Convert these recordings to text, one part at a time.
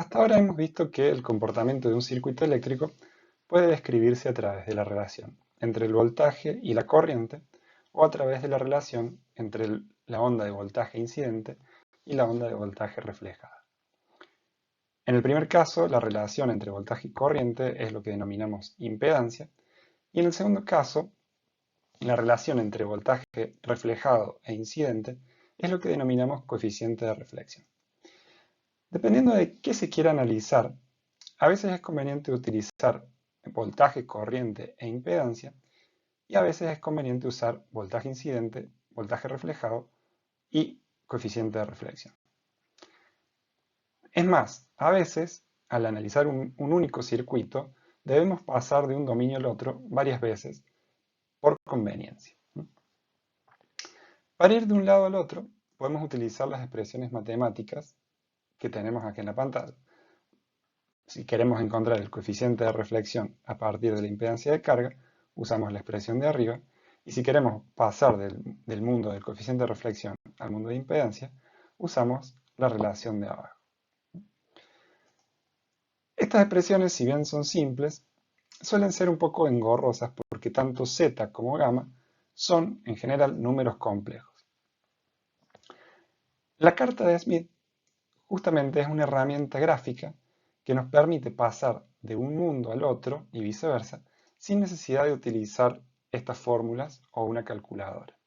Hasta ahora hemos visto que el comportamiento de un circuito eléctrico puede describirse a través de la relación entre el voltaje y la corriente o a través de la relación entre la onda de voltaje incidente y la onda de voltaje reflejada. En el primer caso, la relación entre voltaje y corriente es lo que denominamos impedancia, y en el segundo caso, la relación entre voltaje reflejado e incidente es lo que denominamos coeficiente de reflexión. Dependiendo de qué se quiera analizar, a veces es conveniente utilizar voltaje, corriente e impedancia, y a veces es conveniente usar voltaje incidente, voltaje reflejado y coeficiente de reflexión. Es más, a veces, al analizar un único circuito, debemos pasar de un dominio al otro varias veces por conveniencia. Para ir de un lado al otro, podemos utilizar las expresiones matemáticas que tenemos aquí en la pantalla. Si queremos encontrar el coeficiente de reflexión a partir de la impedancia de carga, usamos la expresión de arriba, y si queremos pasar del mundo del coeficiente de reflexión al mundo de impedancia, usamos la relación de abajo. Estas expresiones, si bien son simples, suelen ser un poco engorrosas porque tanto z como gamma son, en general, números complejos. La carta de Smith justamente es una herramienta gráfica que nos permite pasar de un mundo al otro y viceversa sin necesidad de utilizar estas fórmulas o una calculadora.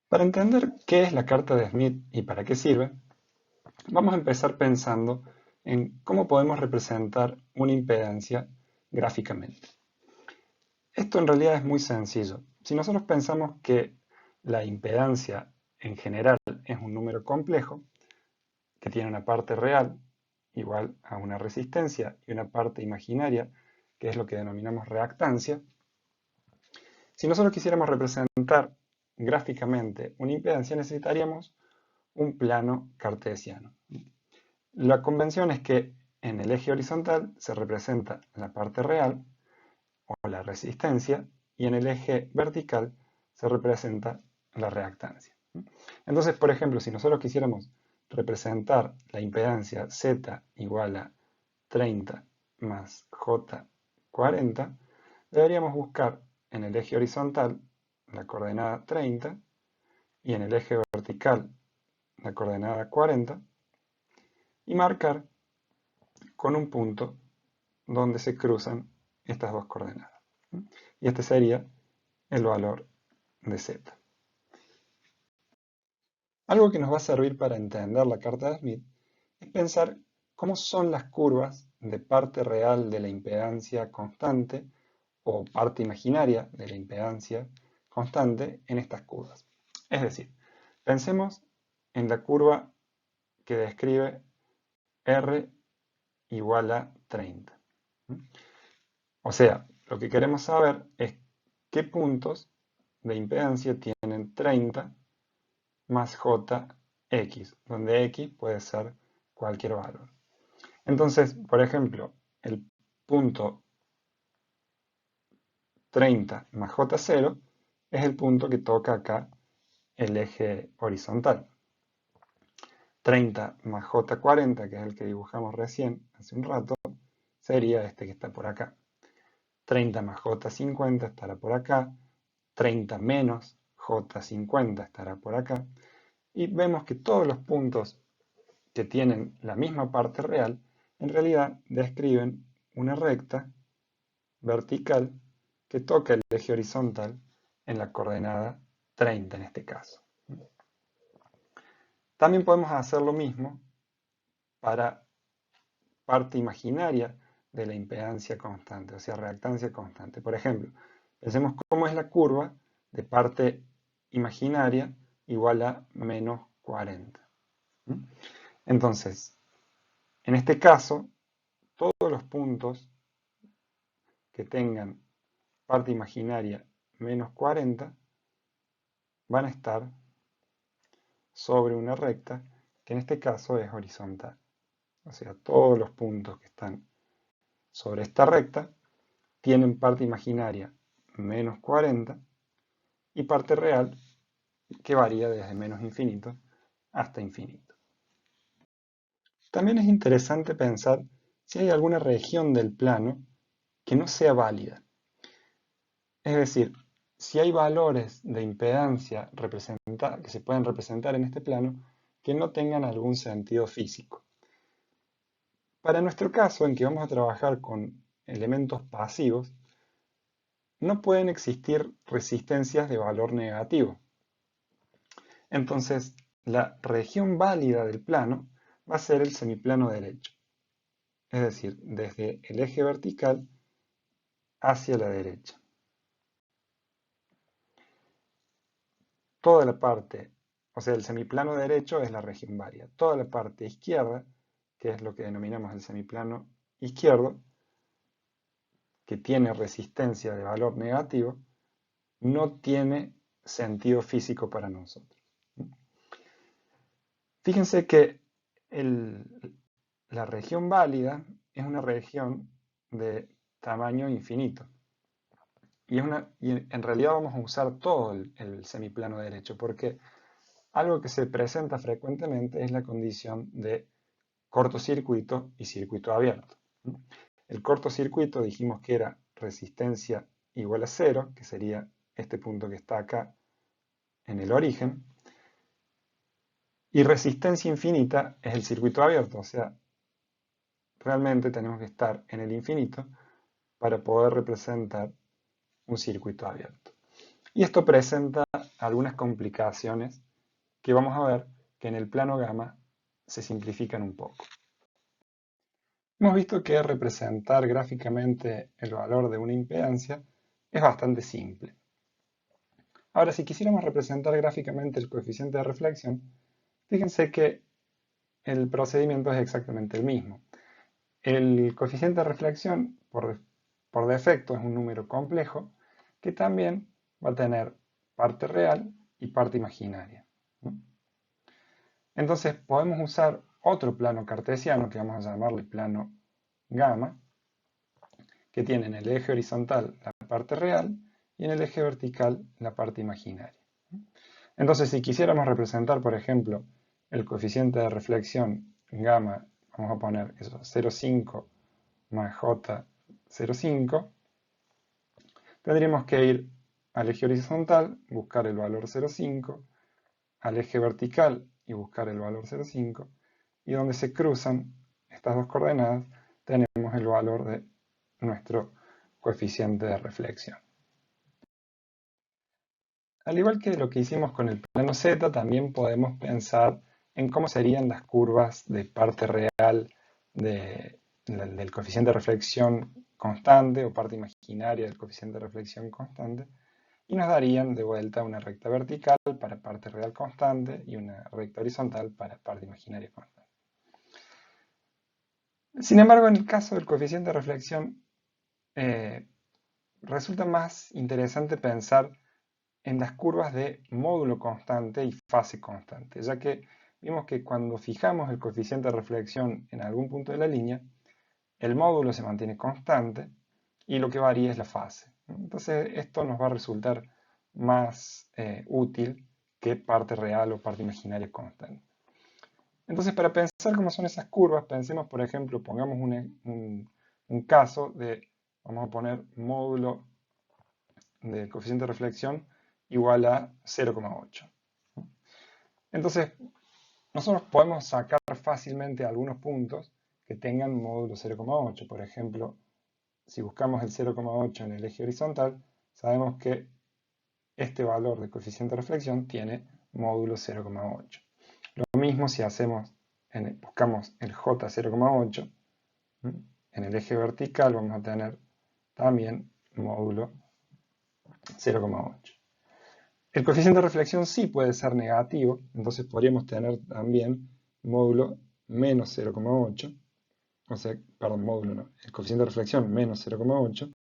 Para entender qué es la carta de Smith y para qué sirve, vamos a empezar pensando en cómo podemos representar una impedancia gráficamente. Esto en realidad es muy sencillo. Si nosotros pensamos que la impedancia en general es un número complejo, que tiene una parte real igual a una resistencia y una parte imaginaria, que es lo que denominamos reactancia, si nosotros quisiéramos representar gráficamente una impedancia, necesitaríamos un plano cartesiano. La convención es que en el eje horizontal se representa la parte real o la resistencia y en el eje vertical se representa la reactancia. Entonces, por ejemplo, si nosotros quisiéramos representar la impedancia Z igual a 30 más J 40, deberíamos buscar en el eje horizontal la coordenada 30 y en el eje vertical la coordenada 40 y marcar con un punto donde se cruzan estas dos coordenadas. Y este sería el valor de Z. Algo que nos va a servir para entender la carta de Smith es pensar cómo son las curvas de parte real de la impedancia constante o parte imaginaria de la impedancia constante en estas curvas. Es decir, pensemos en la curva que describe R igual a 30. O sea, lo que queremos saber es qué puntos de impedancia tienen 30 más Jx, donde X puede ser cualquier valor. Entonces, por ejemplo, el punto 30 más J0 es el punto que toca acá el eje horizontal. 30 más J40, que es el que dibujamos recién, hace un rato, sería este que está por acá. 30 más J50 estará por acá. 30 menos J50 estará por acá. Y vemos que todos los puntos que tienen la misma parte real, en realidad describen una recta vertical que toca el eje horizontal en la coordenada 30 en este caso. También podemos hacer lo mismo para parte imaginaria de la impedancia constante, o sea, reactancia constante. Por ejemplo, pensemos cómo es la curva de parte imaginaria igual a menos 40. Entonces, en este caso, todos los puntos que tengan parte imaginaria menos 40 van a estar sobre una recta que en este caso es horizontal. O sea, todos los puntos que están sobre esta recta tienen parte imaginaria menos 40 y parte real que varía desde menos infinito hasta infinito. también es interesante pensar si hay alguna región del plano que no sea válida. Es decir, si hay valores de impedancia que se pueden representar en este plano que no tengan algún sentido físico. Para nuestro caso, en que vamos a trabajar con elementos pasivos, no pueden existir resistencias de valor negativo. Entonces, la región válida del plano va a ser el semiplano derecho. Es decir, desde el eje vertical hacia la derecha. Toda la parte, o sea, el semiplano derecho es la región válida. Toda la parte izquierda, que es lo que denominamos el semiplano izquierdo, que tiene resistencia de valor negativo, no tiene sentido físico para nosotros. Fíjense que la región válida es una región de tamaño infinito. Y en realidad vamos a usar todo el semiplano derecho, porque algo que se presenta frecuentemente es la condición de cortocircuito y circuito abierto. El cortocircuito dijimos que era resistencia igual a 0, que sería este punto que está acá en el origen, y resistencia infinita es el circuito abierto, o sea, realmente tenemos que estar en el infinito para poder representar un circuito abierto. Y esto presenta algunas complicaciones que vamos a ver que en el plano gamma se simplifican un poco. Hemos visto que representar gráficamente el valor de una impedancia es bastante simple. Ahora, si quisiéramos representar gráficamente el coeficiente de reflexión, fíjense que el procedimiento es exactamente el mismo. El coeficiente de reflexión, por defecto, es un número complejo que también va a tener parte real y parte imaginaria. Entonces podemos usar otro plano cartesiano que vamos a llamarle plano gamma, que tiene en el eje horizontal la parte real y en el eje vertical la parte imaginaria. Entonces, si quisiéramos representar, por ejemplo, el coeficiente de reflexión gamma, vamos a poner eso, 0,5 más J 0,5, tendríamos que ir al eje horizontal, buscar el valor 0,5, al eje vertical y buscar el valor 0,5, y donde se cruzan estas dos coordenadas, tenemos el valor de nuestro coeficiente de reflexión. Al igual que lo que hicimos con el plano Z, también podemos pensar en cómo serían las curvas de parte real del coeficiente de reflexión constante o parte imaginaria del coeficiente de reflexión constante, y nos darían de vuelta una recta vertical para parte real constante y una recta horizontal para parte imaginaria constante. Sin embargo, en el caso del coeficiente de reflexión, resulta más interesante pensar en las curvas de módulo constante y fase constante, ya que vimos que cuando fijamos el coeficiente de reflexión en algún punto de la línea, el módulo se mantiene constante y lo que varía es la fase. Entonces esto nos va a resultar más útil que parte real o parte imaginaria constante. Entonces, para pensar cómo son esas curvas, pensemos, por ejemplo, pongamos un caso de, vamos a poner módulo de coeficiente de reflexión igual a 0,8. Entonces, nosotros podemos sacar fácilmente algunos puntos que tengan módulo 0,8. Por ejemplo, si buscamos el 0,8 en el eje horizontal, sabemos que este valor de coeficiente de reflexión tiene módulo 0,8. Lo mismo si buscamos el J 0,8, en el eje vertical vamos a tener también módulo 0,8. El coeficiente de reflexión sí puede ser negativo, entonces podríamos tener también módulo menos 0,8, o sea, perdón, módulo no, el coeficiente de reflexión menos 0,8,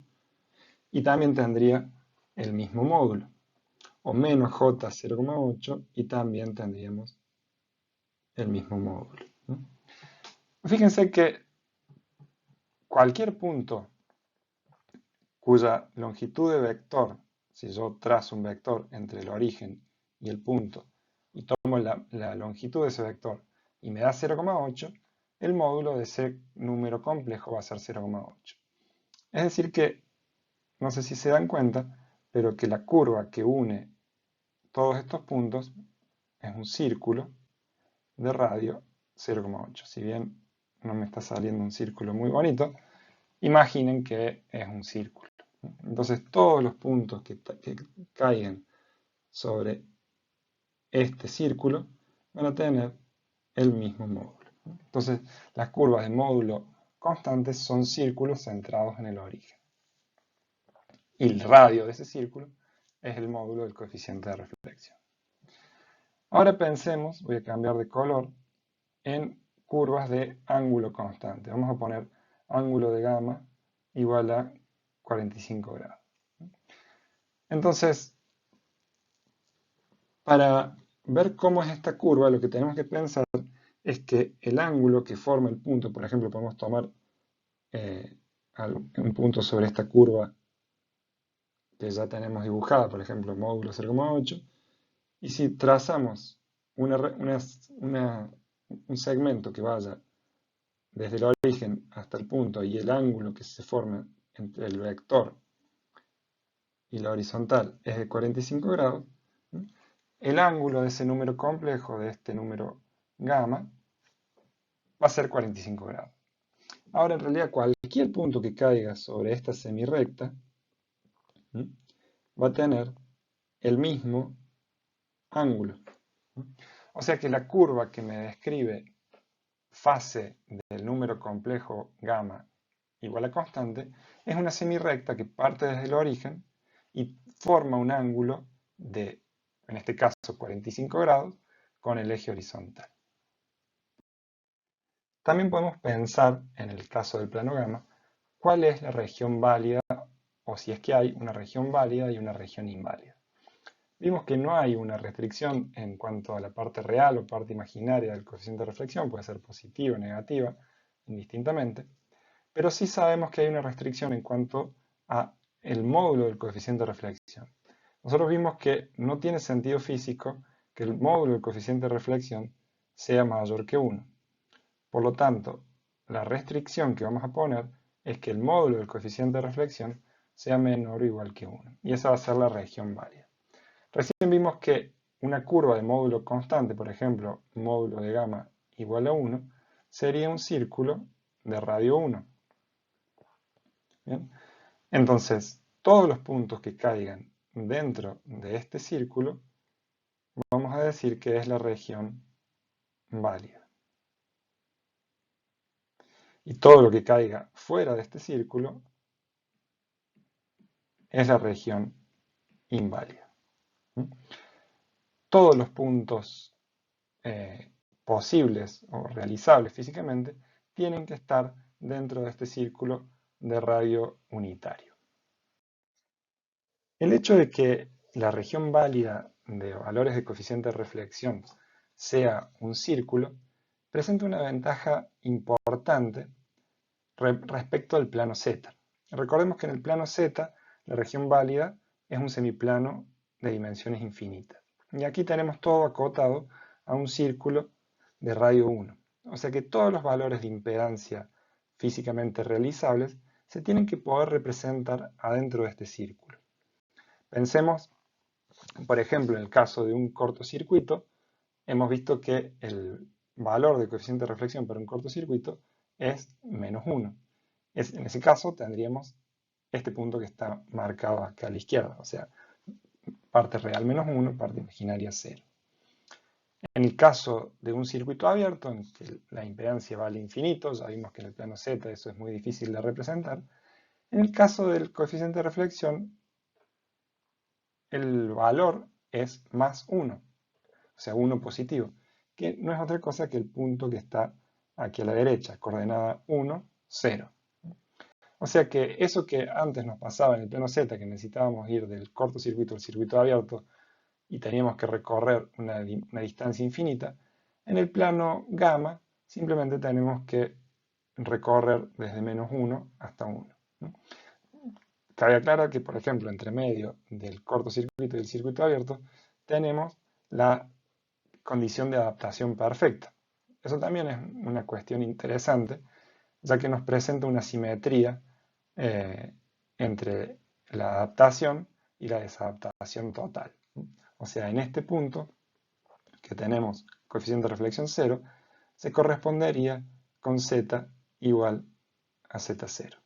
y también tendría el mismo módulo, o menos J 0,8, y también tendríamos el mismo módulo. Fíjense que cualquier punto cuya longitud de vector, si yo trazo un vector entre el origen y el punto, y tomo la longitud de ese vector y me da 0,8, el módulo de ese número complejo va a ser 0,8. Es decir que, no sé si se dan cuenta, pero que la curva que une todos estos puntos es un círculo de radio 0,8. Si bien no me está saliendo un círculo muy bonito, imaginen que es un círculo. Entonces todos los puntos que caigan sobre este círculo van a tener el mismo módulo. Entonces las curvas de módulo constantes son círculos centrados en el origen. Y el radio de ese círculo es el módulo del coeficiente de reflexión. Ahora pensemos, voy a cambiar de color, en curvas de ángulo constante. Vamos a poner ángulo de gamma igual a 45 grados. Entonces, para ver cómo es esta curva, lo que tenemos que pensar es que el ángulo que forma el punto, por ejemplo, podemos tomar un punto sobre esta curva que ya tenemos dibujada, por ejemplo, módulo 0,8, y si trazamos un segmento que vaya desde el origen hasta el punto y el ángulo que se forma entre el vector y la horizontal es de 45 grados, el ángulo de ese número complejo, de este número gamma, va a ser 45 grados. Ahora, en realidad, cualquier punto que caiga sobre esta semirrecta va a tener el mismo ángulo. O sea que la curva que me describe fase del número complejo gamma igual a constante es una semirrecta que parte desde el origen y forma un ángulo de, en este caso, 45 grados con el eje horizontal. También podemos pensar, en el caso del plano gamma, cuál es la región válida, o si es que hay una región válida y una región inválida. Vimos que no hay una restricción en cuanto a la parte real o parte imaginaria del coeficiente de reflexión, puede ser positiva o negativa, indistintamente, pero sí sabemos que hay una restricción en cuanto a el módulo del coeficiente de reflexión. Nosotros vimos que no tiene sentido físico que el módulo del coeficiente de reflexión sea mayor que 1. Por lo tanto, la restricción que vamos a poner es que el módulo del coeficiente de reflexión sea menor o igual que 1. Y esa va a ser la región válida. Recién vimos que una curva de módulo constante, por ejemplo, módulo de gamma igual a 1, sería un círculo de radio 1. ¿Bien? Entonces, todos los puntos que caigan dentro de este círculo, vamos a decir que es la región válida. Y todo lo que caiga fuera de este círculo es la región inválida. Todos los puntos posibles o realizables físicamente tienen que estar dentro de este círculo de radio unitario. El hecho de que la región válida de valores de coeficiente de reflexión sea un círculo presenta una ventaja importante respecto al plano Z. Recordemos que en el plano Z la región válida es un semiplano de dimensiones infinitas. Y aquí tenemos todo acotado a un círculo de radio 1. O sea que todos los valores de impedancia físicamente realizables se tienen que poder representar adentro de este círculo. Pensemos, por ejemplo, en el caso de un cortocircuito, hemos visto que el valor de coeficiente de reflexión para un cortocircuito es -1. En ese caso tendríamos este punto que está marcado acá a la izquierda, o sea, parte real -1, parte imaginaria 0. En el caso de un circuito abierto, en que la impedancia va al infinito, ya vimos que en el plano Z eso es muy difícil de representar, en el caso del coeficiente de reflexión, el valor es +1, o sea, 1 positivo, que no es otra cosa que el punto que está aquí a la derecha, coordenada 1, 0. O sea que eso que antes nos pasaba en el plano Z, que necesitábamos ir del cortocircuito al circuito abierto y teníamos que recorrer una distancia infinita, en el plano gamma simplemente tenemos que recorrer desde -1 hasta 1. Cabe aclarar que, por ejemplo, entre medio del cortocircuito y el circuito abierto, tenemos la condición de adaptación perfecta. Eso también es una cuestión interesante, ya que nos presenta una simetría entre la adaptación y la desadaptación total. O sea, en este punto, que tenemos coeficiente de reflexión 0, se correspondería con z igual a z0.